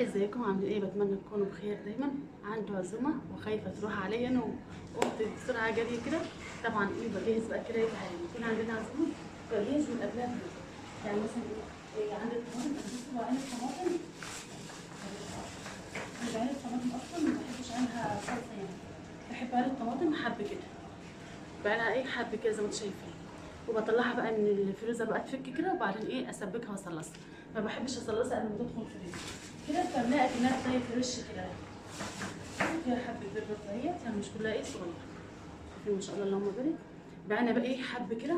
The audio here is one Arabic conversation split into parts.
ازيكم عاملين ايه؟ بتمنى تكونوا بخير دايما. عندي عزومه وخايفه تروح عليا انا وقمت بسرعه جري كده. طبعا ايه بجهز بقى كده يكون عندنا عزومه بجهز من قبلها بيوم. يعني مثلا إيه عندي الطماطم بصوا عين الطماطم. عندي عين الطماطم اصلا ما بحبش عنها صلصه يعني. بحب عين الطماطم حب كده. بقى لها ايه حب كده زي ما انتم شايفين. وبطلعها بقى من الفريزر بقى تفك كده وبعدين ايه اسبكها واصلصها. ما بحبش اصلصها قبل ما تدخل الفريزر كده فبلاقي كأنها زي فريش كده. فيها حب كبير برضه اهيت يعني مش كلها ايه صغيره. شوفي ما شاء الله اللهم بارك. بقى انا بقى ايه حب كده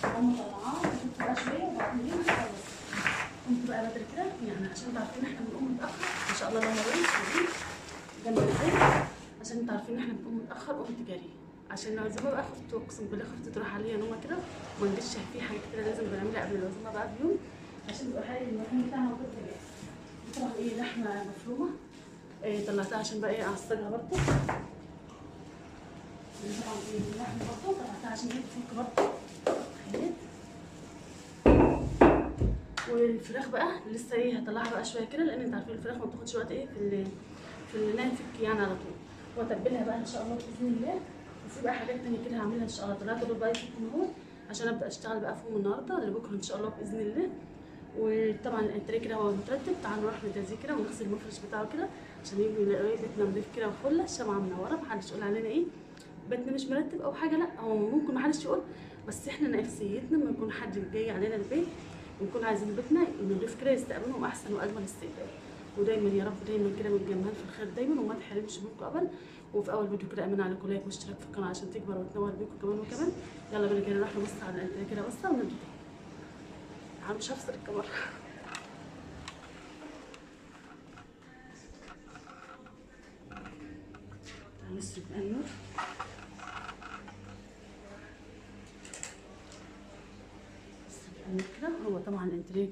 اقوم مطلعاه واحط بقى شويه وبعدين ايه اخلص. قمت بقى بدري كده يعني عشان انتوا عارفين احنا بنقوم متاخر ما شاء الله اللهم بارك. شوفي جنب ازاي عشان انتوا عارفين احنا بنقوم متاخر قمت جري عشان العزومه بقى خفت اقسم بالله خفت تروح عليا نومه كده وما نجيش. في حاجات كده لازم بنعملها قبل العزومه بقى بيوم عشان يبقى حاجه المكان بتاعنا موجود كده. طبعا ايه لحمه مفرومه إيه طلعتها عشان بقى ايه اعصجها برضه. طبعا ايه اللحمه برضه طلعتها عشان ايه تفك برضه. خليت والفراخ بقى لسه ايه هطلعها بقى شويه كده لان انت عارفين الفراخ ما بتاخدش وقت ايه في انها تفك يعني على طول. واتبلها بقى ان شاء الله باذن الله. وفي بقى حاجات تانية كده هعملها ان شاء الله. طلعت دول بقى يفكوا اهو عشان ابدا اشتغل بقى فيهم النهارده لبكره ان شاء الله باذن الله. وطبعا الانتريه كده هو مترتب. تعالوا نروح نجهزيه كده ونغسل المفرش بتاعه كده عشان يجوا يلاقوا ايه بيتنا نضيف كده وفله الشمعه منوره. محدش يقول علينا ايه بيتنا مش مرتب او حاجه، لا هو ممكن محدش يقول بس احنا نفسيتنا لما يكون حد جاي علينا البيت ونكون عايزين بيتنا نضيف كده يستقبلهم احسن واجمل استقبال. ودايما يا رب دايما كده متجمعين في الخير دايما وما تحرمش منكم ابدا. وفي اول فيديو كده امين عليكم لايك واشتراك في القناه عشان تكبر وتنور بيكم كمان وكمان. يلا بينا كده نروح نبص على الانتريه كده بصه ونبدا. تعالوا مش هفصل الكاميرا. نسرق بقى النور. كده هو طبعا الانتريه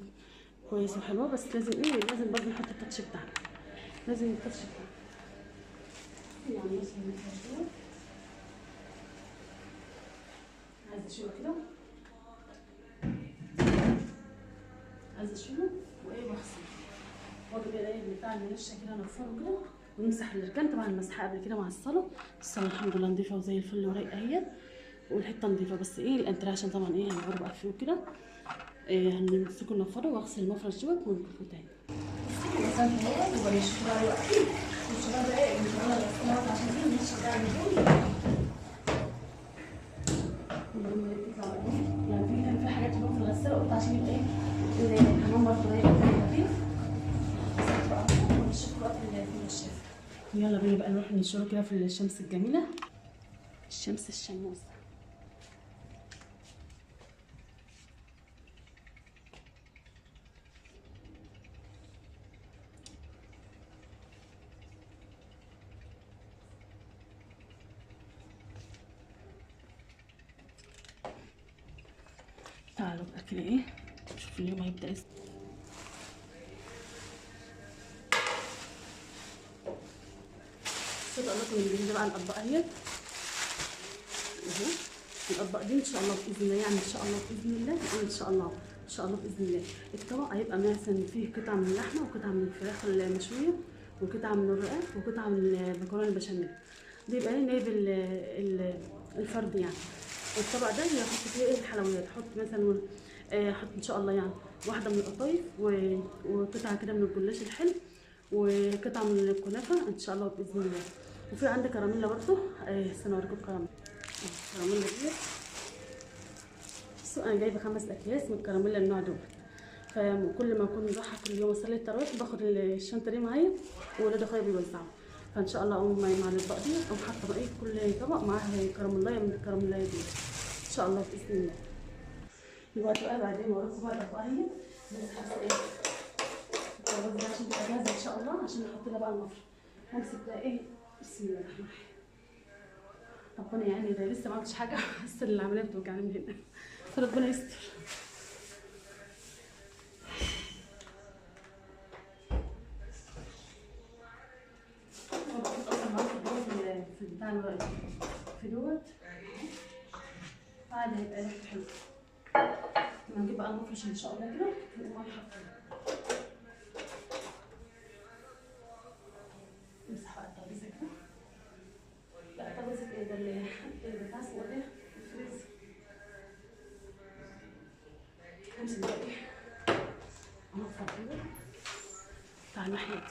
كويس وحلوه بس لازم ايه لازم برضه نحط التاتش بتاعنا. لازم التاتش بتاعنا يعني مثلا عايزه اشيله كده عايزه اشيله وايه بغسل برضه كده ايه بتاع المنشه كده نفره كده ونمسح الاركان. طبعا المسحه قبل كده مع الصاله الحمد لله نضيفه وزي الفل ورايقه اهيت والحته نضيفه بس ايه الانتريه عشان طبعا ايه هنغرب بقى فيه كده. إيه هنمسكه نفره واغسل المفرش دوت ونجيبه تاني. مثلا هو وبنشوف بقى دلوقتي الشباب بقى ايه بنشغل عشان ايه نشغل النجوم. يعني كان في حاجات في الغساله قلت عشان يبقى ايه الحمام برضه رايق خفيف. بقى ونشوف بقى في النشافه. يلا بينا بقى نروح ننشره كده في الشمس الجميله الشمس الشموسه. تعالوا بقى كده ايه نشوف اليوم هيبدا ازاي. صدق الله كنا بنجيب بقى الاطباق اهيت اهو. الاطباق دي ان شاء الله باذن الله يعني ان شاء الله باذن الله ان شاء الله ان شاء الله باذن الله. الطبق هيبقى مثلا فيه قطعه من اللحمه وقطعه من الفراخ المشويه وقطعه من الرقاق وقطعه من المكرونه البشاميل. دي يبقى ايه نايب الفرد يعني. والطبق ده هيحط فيه ايه الحلويات. احط مثلا احط ان شاء الله يعني واحده من القطايف وقطعه كده من الجلاش الحلو وقطعه من الكنافه ان شاء الله باذن الله. وفي عندي كراميلا برضه استنى اوريكم الكراميلا. الكراميلا دي بصوا انا جايبه 5 اكياس من الكراميلا النوع دوت. فكل ما اكون رايحه كل يوم اصلي التراويح باخد الشنطه دي معايا وولاد اخويا بيوزعوا. فان شاء الله اقوم مع الاطباق دي اقوم حاطه بقى كل طبق معاها كراميلايه من الكراميلايه دي ان شاء الله باذن الله. دلوقتي بقى بعدين اوريكم بقى الاطباق اهي بس حاسه ايه الرز ده عشان تبقى جاهزه ان شاء الله عشان نحط لها بقى المفرش. همسك بقى ايه بسم الله الرحمن الرحيم. ربنا يعني ده لسه ما عملتش حاجه بس العمليه بتوجعني من هنا فربنا يستر. في بتاع الورق في دوت بعد هيبقى ريحته حلوه. لما نجيب بقى المفرش ان شاء الله كده ونقوم حاطينه. على الناحيه دي.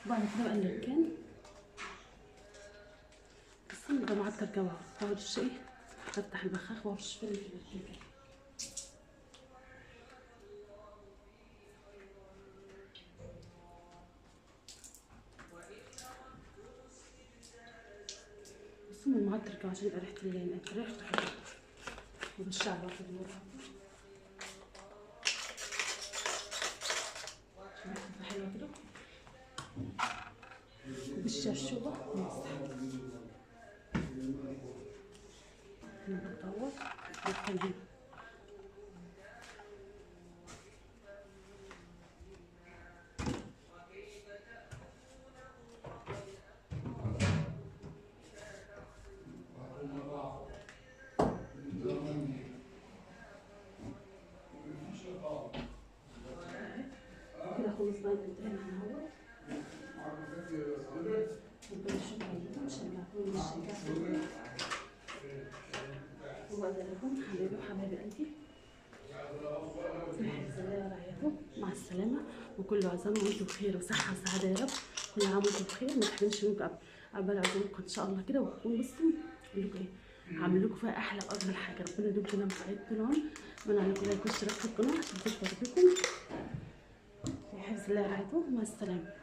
بعد كده بقى اللكان بس انا بقى معطر كمان بورش ايه، افتح البخاخ وارش في اللكان. بس من المعطر كمان عشان يبقى ريحته حلوه وبالشعر واحد مرة ريحتها حلوه كده وبالشرشوبه نمسح. بطور بالتنجيم. كده خلص بقى انتهينا من هو. مش هنعمل مش وبقدر لكم حبايبي وحبايب قلبي بحفظ الله ورعايته. مع السلامة وكل عزام وانتم بخير وصحة وسعادة يا رب. كل عام وانتم بخير. ما تحرمش منكم قبل عزومكم ان شاء الله كده. وتكون بصوا اقول لكم ايه، هعمل لكم فيها احلى واجمل حاجة. ربنا يدوم لنا مساعدة طول العمر. اتمنى عليكم لايك واشتراك في القناة عشان تكبر بكم. بحفظ الله ورعايته. مع السلامة.